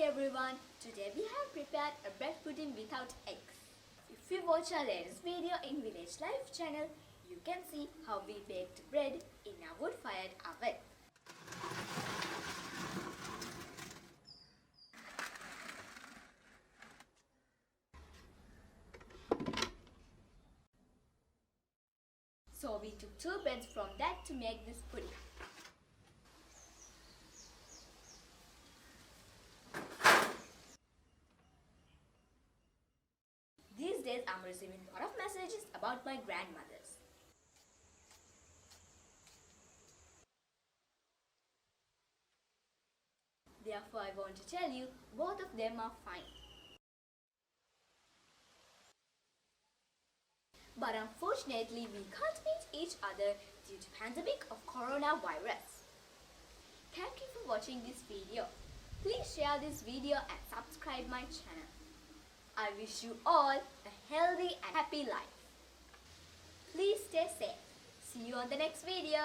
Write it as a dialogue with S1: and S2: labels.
S1: everyone, today we have prepared a bread pudding without eggs. If you watch our latest video in Village Life channel, you can see how we baked bread in a wood-fired oven. So we took 2 breads from that to make this pudding. These days I'm receiving a lot of messages about my grandmothers. Therefore I want to tell you, both of them are fine. But unfortunately we can't meet each other due to pandemic of coronavirus. Thank you for watching this video. Please share this video and subscribe my channel. I wish you all a healthy and happy life. Please stay safe. See you on the next video.